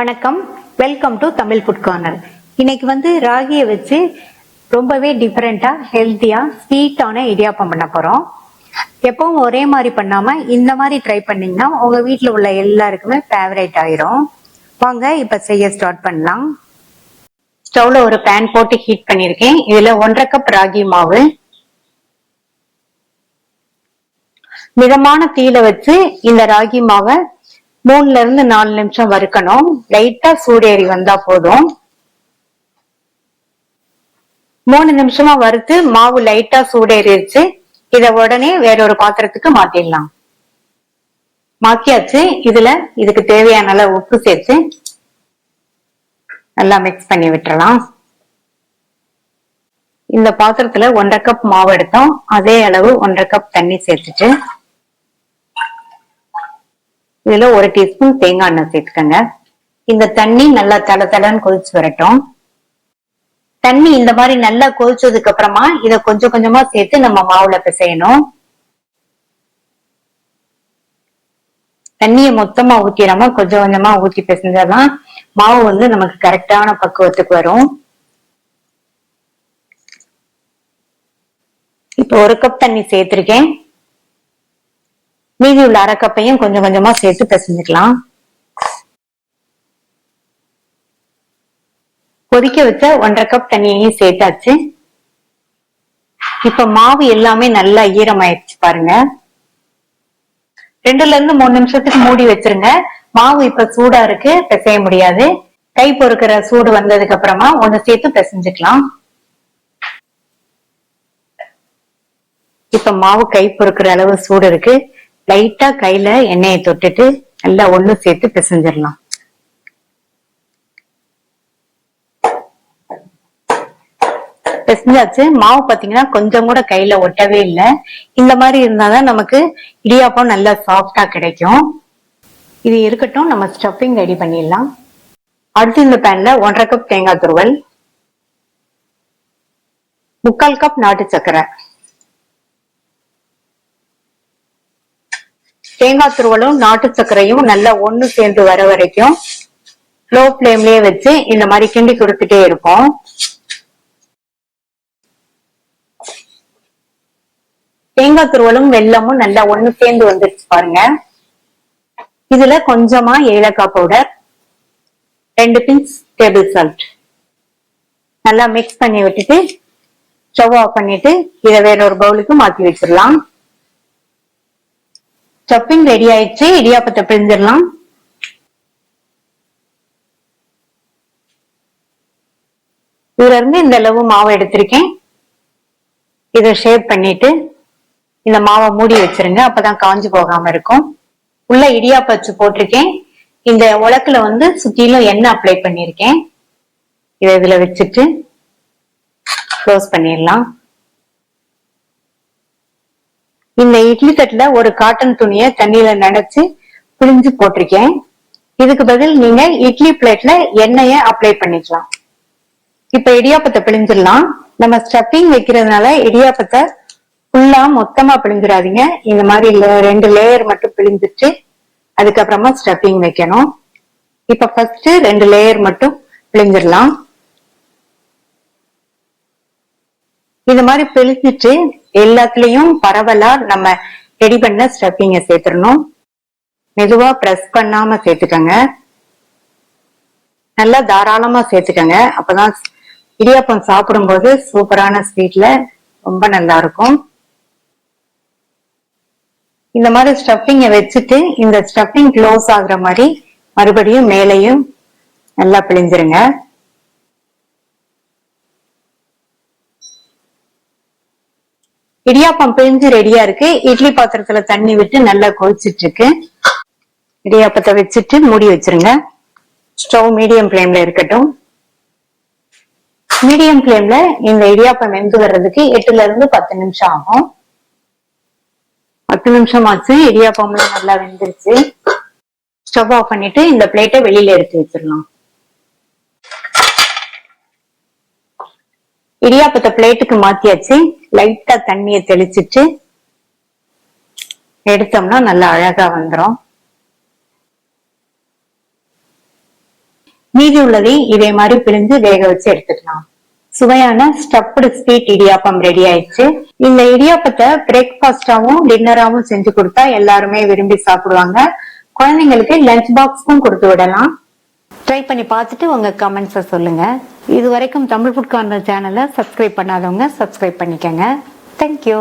வணக்கம், welcome to Tamil food corner. இன்னைக்கு ராகியை வச்சு ரொம்பவே டிஃப்ரெண்டா ஹெல்த்தியா ஸ்வீட்டான இடியாப்பம் பண்ண போறோம். எப்பவும் ஒரே மாதிரி பண்ணாம இந்த மாதிரி ட்ரை பண்ணீங்கன்னா உங்க வீட்டுல உள்ள எல்லாருக்குமே ஃபேவரேட் ஆயிரும். வாங்க இப்ப செய்ய ஸ்டார்ட் பண்ணலாம். ஸ்டவ்ல ஒரு பேன் போட்டு ஹீட் பண்ணிருக்கேன். இதுல 1.5 கப் ராகி மாவு மிதமான தீயில வச்சு இந்த ராகி மாவை 3ல இருந்து 4 நிமிஷம் வறுக்கணும். லைட்டா சூடேறி வந்தா போதும். 3 நிமிஷமா வறுத்து மாவு லைட்டா சூடேறிடுச்சு. இத உடனே வேறொரு பாத்திரத்துக்கு மாத்திடலாம். மாத்தியாச்சு. இதுக்கு தேவையான அளவு உப்பு சேர்த்து நல்லா மிக்ஸ் பண்ணி விட்டுறலாம். இந்த பாத்திரத்துல 1.5 கப் மாவு எடுத்தோம். அதே அளவு 1.5 கப் தண்ணி சேர்த்துட்டு இதுல 1 டீஸ்பூன் தேங்காய் எண்ணெய் சேர்த்துக்கங்க. இந்த தண்ணி நல்லா தளன்னு கொதிச்சு வரட்டும். தண்ணி இந்த மாதிரி நல்லா கொதிச்சதுக்கு அப்புறமா இத கொஞ்சம் கொஞ்சமா சேர்த்து நம்ம மாவுல பிசையணும். தண்ணியை மொத்தமா ஊத்திடாம கொஞ்சம் கொஞ்சமா ஊத்தி பிசைஞ்சாதான் மாவு நமக்கு கரெக்டான பக்குவத்துக்கு வரும். இப்போ 1 கப் தண்ணி சேர்த்திருக்கேன். மீதி உள்ள 1/2 கப்பையும் கொஞ்சம் கொஞ்சமா சேர்த்து பிசைஞ்சுக்கலாம். கொதிக்க வச்ச 1.5 கப் தண்ணியையும் சேர்த்தாச்சு. இப்ப மாவு எல்லாமே நல்லா ஈரமாயிடுச்சு பாருங்க. 2ல இருந்து 3 நிமிஷத்துக்கு மூடி வச்சிருங்க. மாவு இப்ப சூடா இருக்கு, பிசைய முடியாது. கை பொறுக்கிற சூடு வந்ததுக்கு அப்புறமா ஒண்ணு சேர்த்து பிசைஞ்சுக்கலாம். இப்ப மாவு கை பொறுக்கிற அளவு சூடு இருக்கு. லைட்டா கையில எண்ணெயை தொட்டுட்டு நல்லா ஒண்ணு சேர்த்து பிசைஞ்சிடலாம். பிசைஞ்சாச்சு. மாவு பாத்தீங்கன்னா கொஞ்சம் கூட கையில ஒட்டவே இல்லை. இந்த மாதிரி இருந்தாதான் நமக்கு இடியாப்பம் நல்லா சாஃப்டா கிடைக்கும். இது இருக்கட்டும், நம்ம ஸ்டஃபிங் ரெடி பண்ணிடலாம். அடுத்து இந்த பேன்ல 1.5 கப் தேங்காய் துருவல், 3/4 கப் நாட்டு சர்க்கரை, தேங்காய் துருவலும் நாட்டு சர்க்கரையும் நல்லா ஒண்ணு சேர்ந்து வர வரைக்கும் லோ ஃபிளேம்லயே வச்சு இந்த மாதிரி கிண்டி கொடுத்துட்டே இருப்போம். தேங்காய் துருவலும் வெல்லமும் நல்லா ஒண்ணு சேர்ந்து வந்துருச்சு பாருங்க. இதுல கொஞ்சமா ஏலக்காய் பவுடர், 2 பிஞ்ச் டேபிள் சால்ட் நல்லா மிக்ஸ் பண்ணி விட்டுட்டு ஸ்டவ் ஆஃப் பண்ணிட்டு இதை வேற ஒரு பவுலுக்கு மாத்தி வச்சிடலாம். ஸ்டஃபிங் ரெடி ஆயிடுச்சு. இடியாப்பத்தை பிழிஞ்சிடலாம். இதுல இருந்து இந்த அளவு மாவை எடுத்திருக்கேன். இதை ஷேப் பண்ணிட்டு இந்த மாவை மூடி வச்சிருங்க. அப்பதான் காஞ்சு போகாம இருக்கும். உள்ள இடியாப்ப அச்சு போட்டிருக்கேன். இந்த உலக்குல சுத்திலும் எண்ணெய் அப்ளை பண்ணிருக்கேன். இதை இதுல வச்சுட்டு க்ளோஸ் பண்ணிடலாம். இந்த இட்லி தட்டுல ஒரு காட்டன் துணியை தண்ணியில நனைச்சு பிழிஞ்சு போட்டிருக்கேன். இதுக்கு பதில் நீங்க இட்லி பிளேட்ல எண்ணெய அப்ளை பண்ணிக்கலாம். இப்ப இடியாப்பத்தை பிழிஞ்சிடலாம். நம்ம ஸ்டஃபிங் வைக்கிறதுனால இடியாப்பத்தை ஃபுல்லா மொத்தமா பிழிஞ்சிடாதீங்க. இந்த மாதிரி 2 லேயர் மட்டும் பிழிஞ்சிட்டு அதுக்கப்புறமா ஸ்டஃபிங் வைக்கணும். இப்ப ஃபர்ஸ்ட் 2 லேயர் மட்டும் பிழிஞ்சிடலாம். இந்த மாதிரி பிழிஞ்சிட்டு எல்லாத்துலயும் பரவலா நம்ம ரெடி பண்ண ஸ்டஃபிங்க சேர்த்துடணும். மெதுவா பிரஸ் பண்ணாம சேர்த்துக்கங்க. நல்லா தாராளமா சேர்த்துக்கங்க. அப்பதான் இடியாப்பம் சாப்பிடும்போது சூப்பரான ஸ்வீட்ல ரொம்ப நல்லா இருக்கும். இந்த மாதிரி ஸ்டஃபிங்க வச்சுட்டு இந்த ஸ்டஃபிங் க்ளோஸ் ஆகுற மாதிரி மறுபடியும் மேலையும் நல்லா பிழிஞ்சிருங்க. இடியாப்பம் பிழிஞ்சு ரெடியா இருக்கு. இட்லி பாத்திரத்துல தண்ணி விட்டு நல்லா கொதிச்சிட்டு இருக்கு. இடியாப்பத்தை வச்சுட்டு மூடி வச்சிருங்க. ஸ்டவ் மீடியம் ஃப்ளேம்ல இருக்கட்டும். மீடியம் ஃப்ளேம்ல இந்த இடியாப்பம் வெந்து வர்றதுக்கு 8ல இருந்து 10 நிமிஷம் ஆகும். 10 நிமிஷம் ஆச்சு. இடியாப்பம்லாம் நல்லா வெந்துருச்சு. ஸ்டவ் ஆஃப் பண்ணிட்டு இந்த பிளேட்டை வெளியில எடுத்து வச்சிடலாம். இடியாப்பத்தை பிளேட்டுக்கு மாத்தியாச்சு. லைட்டா தண்ணியை தெளிச்சிட்டு எடுத்தோம்னா நல்லா அழகா வந்துடும். மீதி உள்ளதையும் இதே மாதிரி பிழிஞ்சு வேக வச்சு எடுத்துக்கலாம். சுவையான ஸ்டஃப்டு ஸ்வீட் இடியாப்பம் ரெடி ஆயிடுச்சு. இந்த இடியாப்பத்தை பிரேக்ஃபாஸ்டாவும் டின்னராவும் செஞ்சு கொடுத்தா எல்லாருமே விரும்பி சாப்பிடுவாங்க. குழந்தைங்களுக்கு லஞ்ச் பாக்ஸ்க்கும் கொடுத்து விடலாம். ட்ரை பண்ணி பார்த்துட்டு உங்க கமெண்ட்ஸை சொல்லுங்க. இது வரைக்கும் தமிழ் ஃபுட் கார்னர் சேனலை சப்ஸ்கிரைப் பண்ணாதவங்க சப்ஸ்கிரைப் பண்ணிக்கங்க. தேங்க்யூ.